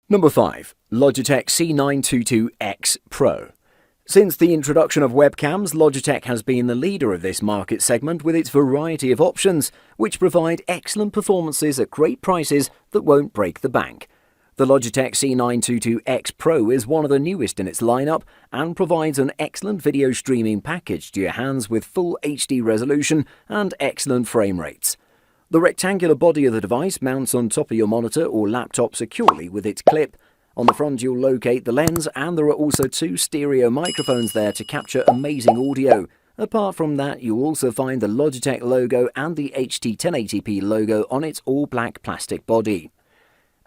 Number 5. Logitech C922X Pro. Since the introduction of webcams, Logitech has been the leader of this market segment with its variety of options, which provide excellent performances at great prices that won't break the bank. The Logitech C922X Pro is one of the newest in its lineup and provides an excellent video streaming package to your hands with full HD resolution and excellent frame rates. The rectangular body of the device mounts on top of your monitor or laptop securely with its clip. On the front you'll locate the lens, and there are also 2 stereo microphones there to capture amazing audio. Apart from that, you'll also find the Logitech logo and the HT 1080p logo on its all-black plastic body.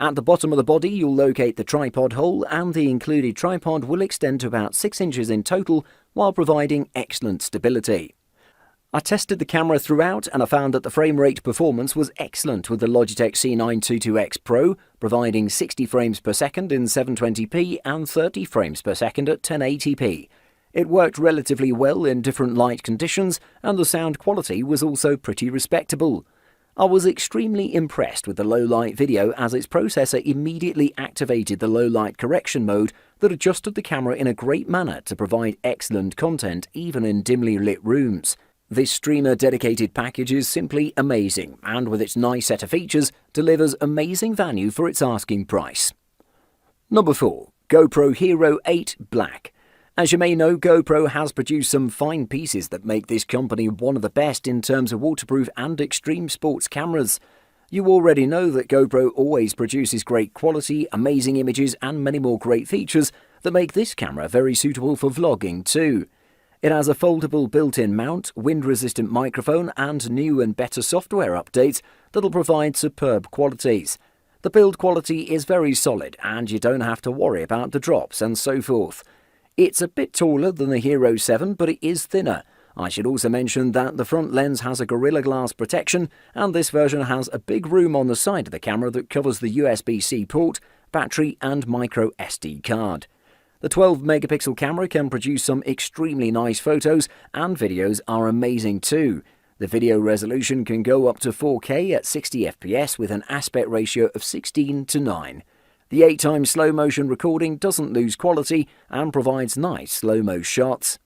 At the bottom of the body you'll locate the tripod hole, and the included tripod will extend to about 6 inches in total while providing excellent stability. I tested the camera throughout and I found that the frame rate performance was excellent with the Logitech C922X Pro, providing 60 frames per second in 720p and 30 frames per second at 1080p. It worked relatively well in different light conditions, and the sound quality was also pretty respectable. I was extremely impressed with the low-light video, as its processor immediately activated the low-light correction mode that adjusted the camera in a great manner to provide excellent content even in dimly lit rooms. This streamer-dedicated package is simply amazing, and with its nice set of features, delivers amazing value for its asking price. Number 4. GoPro Hero 8 Black. As you may know, GoPro has produced some fine pieces that make this company one of the best in terms of waterproof and extreme sports cameras. You already know that GoPro always produces great quality, amazing images, and many more great features that make this camera very suitable for vlogging too. It has a foldable built-in mount, wind-resistant microphone, and new and better software updates that'll provide superb qualities. The build quality is very solid, and you don't have to worry about the drops and so forth. It's a bit taller than the Hero 7, but it is thinner. I should also mention that the front lens has a Gorilla Glass protection, and this version has a big room on the side of the camera that covers the USB-C port, battery, and micro SD card. The 12-megapixel camera can produce some extremely nice photos, and videos are amazing too. The video resolution can go up to 4K at 60 FPS with an aspect ratio of 16:9. The 8x slow-motion recording doesn't lose quality and provides nice slow-mo shots.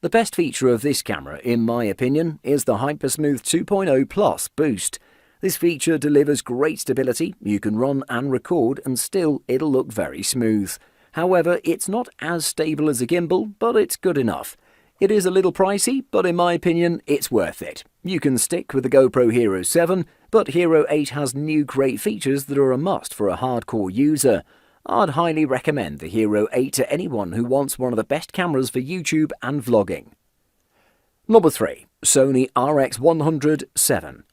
The best feature of this camera, in my opinion, is the Hypersmooth 2.0 Plus boost. This feature delivers great stability. You can run and record and still it'll look very smooth. However, it's not as stable as a gimbal, but it's good enough. It is a little pricey, but in my opinion, it's worth it. You can stick with the GoPro Hero 7, but Hero 8 has new great features that are a must for a hardcore user. I'd highly recommend the Hero 8 to anyone who wants one of the best cameras for YouTube and vlogging. Number 3. Sony RX100-7.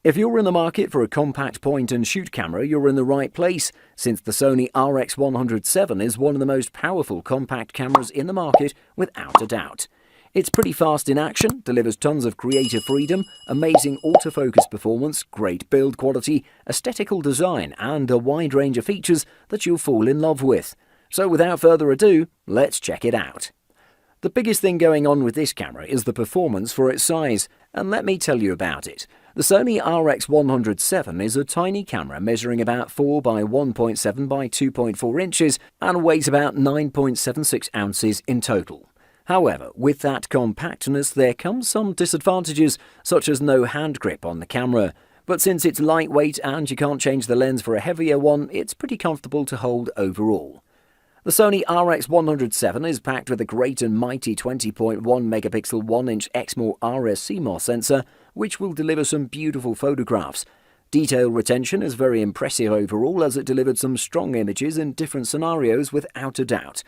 If you're in the market for a compact point-and-shoot camera, you're in the right place, since the Sony RX100-7 is one of the most powerful compact cameras in the market without a doubt. It's pretty fast in action, delivers tons of creative freedom, amazing autofocus performance, great build quality, aesthetical design, and a wide range of features that you'll fall in love with. So without further ado, let's check it out. The biggest thing going on with this camera is the performance for its size, and let me tell you about it. The Sony RX100-7 is a tiny camera measuring about 4 by 1.7 by 2.4 inches and weighs about 9.76 ounces in total. However, with that compactness there comes some disadvantages, such as no hand grip on the camera. But since it's lightweight and you can't change the lens for a heavier one, it's pretty comfortable to hold overall. The Sony RX100-7 is packed with a great and mighty 20.1 megapixel 1-inch Exmor RS CMOS sensor, which will deliver some beautiful photographs. Detail retention is very impressive overall, as it delivered some strong images in different scenarios without a doubt.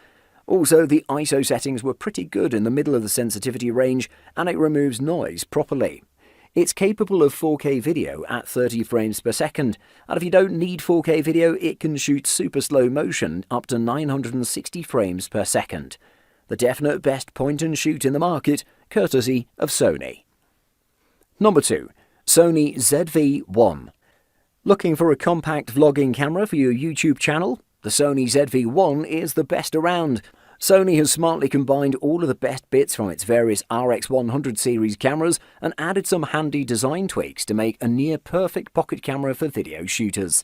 Also, the ISO settings were pretty good in the middle of the sensitivity range, and it removes noise properly. It's capable of 4K video at 30 frames per second, and if you don't need 4K video, it can shoot super slow motion up to 960 frames per second. The definite best point-and-shoot in the market, courtesy of Sony. Number 2. Sony ZV-1. Looking for a compact vlogging camera for your YouTube channel? The Sony ZV-1 is the best around. Sony has smartly combined all of the best bits from its various RX100 series cameras and added some handy design tweaks to make a near-perfect pocket camera for video shooters.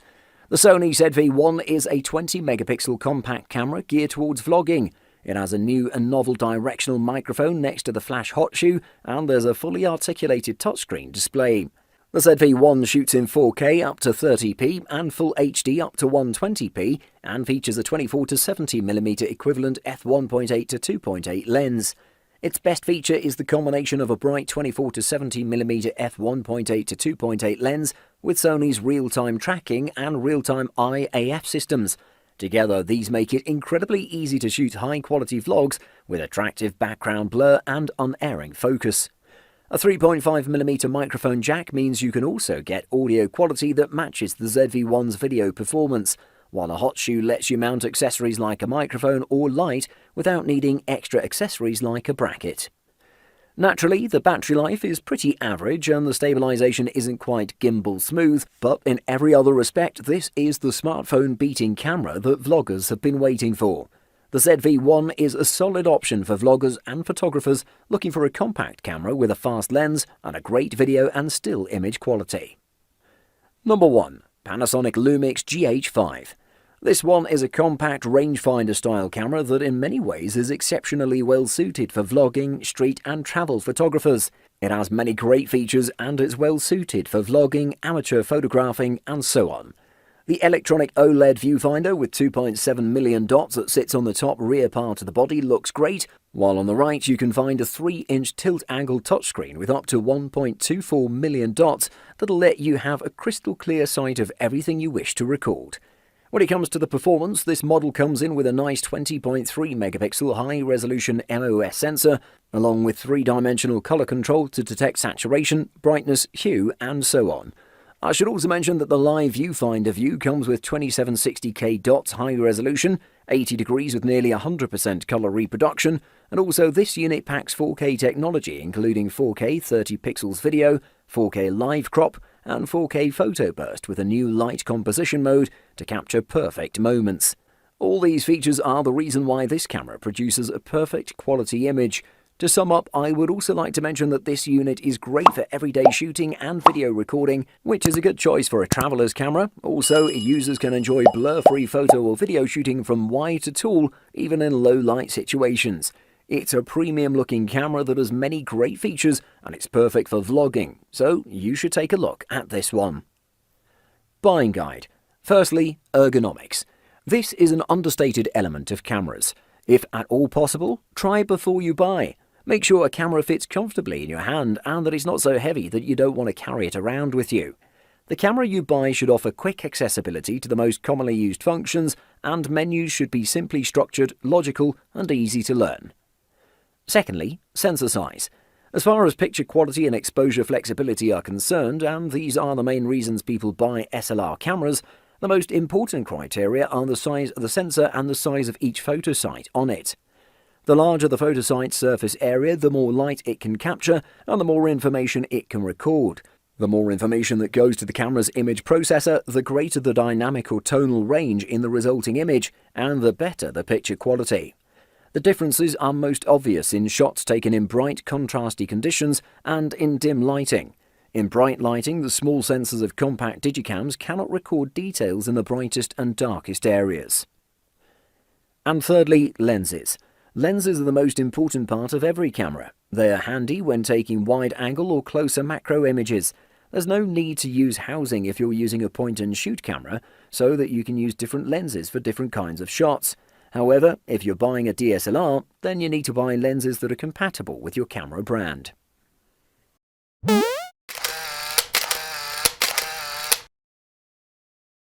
The The Sony ZV-1 is a 20-megapixel compact camera geared towards vlogging. It has a new and novel directional microphone next to the flash hot shoe, and there's a fully articulated touchscreen display. The ZV-1 shoots in 4K up to 30p and Full HD up to 120p, and features a 24 to 70mm equivalent f1.8 to 2.8 lens. Its best feature is the combination of a bright 24 to 70mm f1.8 to 2.8 lens with Sony's real-time tracking and real-time IAF systems. Together, these make it incredibly easy to shoot high-quality vlogs with attractive background blur and unerring focus. A 3.5mm microphone jack means you can also get audio quality that matches the ZV-1's video performance, while a hot shoe lets you mount accessories like a microphone or light without needing extra accessories like a bracket. Naturally, the battery life is pretty average and the stabilization isn't quite gimbal smooth, but in every other respect, this is the smartphone-beating camera that vloggers have been waiting for. The ZV-1 is a solid option for vloggers and photographers looking for a compact camera with a fast lens and a great video and still image quality. Number 1. Panasonic Lumix GH5. This one is a compact rangefinder-style camera that in many ways is exceptionally well suited for vlogging, street and travel photographers. It has many great features and is well suited for vlogging, amateur photographing and so on. The electronic OLED viewfinder with 2.7 million dots that sits on the top rear part of the body looks great, while on the right you can find a 3-inch tilt-angle touchscreen with up to 1.24 million dots that'll let you have a crystal clear sight of everything you wish to record. When it comes to the performance, this model comes in with a nice 20.3-megapixel high-resolution MOS sensor, along with 3-dimensional color control to detect saturation, brightness, hue, and so on. I should also mention that the live viewfinder view comes with 2760K dots high resolution, 80 degrees with nearly 100% color reproduction, and also this unit packs 4K technology including 4K 30 pixels video, 4K live crop, and 4K photo burst with a new light composition mode to capture perfect moments. All these features are the reason why this camera produces a perfect quality image. To sum up, I would also like to mention that this unit is great for everyday shooting and video recording, which is a good choice for a traveler's camera. Also, users can enjoy blur-free photo or video shooting from wide to tall, even in low-light situations. It's a premium-looking camera that has many great features, and it's perfect for vlogging, so you should take a look at this one. Buying guide. Firstly, ergonomics. This is an understated element of cameras. If at all possible, try before you buy. Make sure a camera fits comfortably in your hand and that it's not so heavy that you don't want to carry it around with you. The camera you buy should offer quick accessibility to the most commonly used functions, and menus should be simply structured, logical, and easy to learn. Secondly, sensor size. As far as picture quality and exposure flexibility are concerned, and these are the main reasons people buy SLR cameras, the most important criteria are the size of the sensor and the size of each photosite on it. The larger the photosite's surface area, the more light it can capture and the more information it can record. The more information that goes to the camera's image processor, the greater the dynamic or tonal range in the resulting image, and the better the picture quality. The differences are most obvious in shots taken in bright, contrasty conditions and in dim lighting. In bright lighting, the small sensors of compact digicams cannot record details in the brightest and darkest areas. And thirdly, lenses. Lenses are the most important part of every camera. They are handy when taking wide-angle or closer macro images. There's no need to use housing if you're using a point-and-shoot camera, so that you can use different lenses for different kinds of shots. However, if you're buying a DSLR, then you need to buy lenses that are compatible with your camera brand.